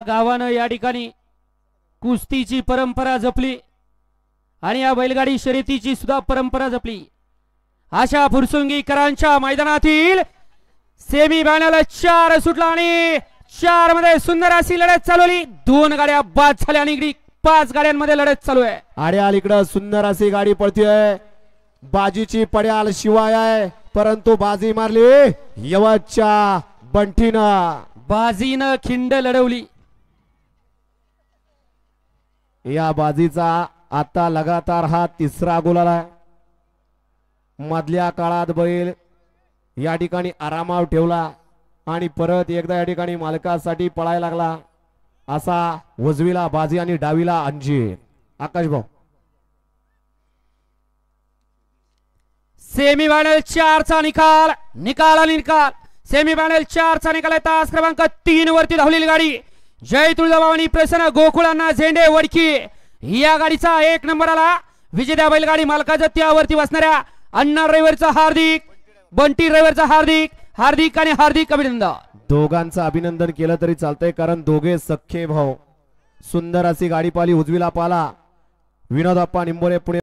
गावानं या ठिकाणी कुस्तीची परंपरा जपली आणि या बैलगाडी शर्यतीची सुद्धा परंपरा जपली। अशा फुरसुंगीकरांच्या मैदानातील सेमी फायनल 4 सुटला आणि 4 मध्ये सुंदर अशी लढत चालवली। 2 गाड्या बाद झाल्या आणि इकडे 5 गाड्यांमध्ये लढत चालू आहे। आड्याल इकडे सुंदर अशी गाडी पळतीये, बाजीची पड्याल शिवाय आहे परंतु बाजी मारली यवतच्या बंटीनं, बाजीनं खिंड लढवली। या बाजीचा आता लगातार हा 3रा गुलाल आहे। मधल्या काळात बैल या ठिकाणी आरामावर ठेवला आणि परत एकदा या ठिकाणी मालकासाठी पळायला लागला। असा उजवीला बाजी आणि डावीला अंजीर। आकाश भाऊ, सेमी फायनल 4 चा निकाल आणि निकाल सेमी फायनल 4 चा निकाल आहे। तास क्रमांक 3 वरती धावलेली गाडी जय तुळजाभवानी प्रसन्न गोकुळांना झेंडे वडकी या गाडीचा 1 नंबर आला। विजेत्या बैलगाडी मालकाचं त्यावरती बसणाऱ्या अण्णा ड्रायव्हरचा हार्दिक, बंटी ड्रायव्हरचा हार्दिक आणि हार्दिक अभिनंदन। दोघांचं अभिनंदन केलं तरी चालतंय कारण दोघे सख्खे भाऊ। सुंदर अशी गाडी पाली, उजवीला पाला विनोद अप्पा निंबोरे पुणे।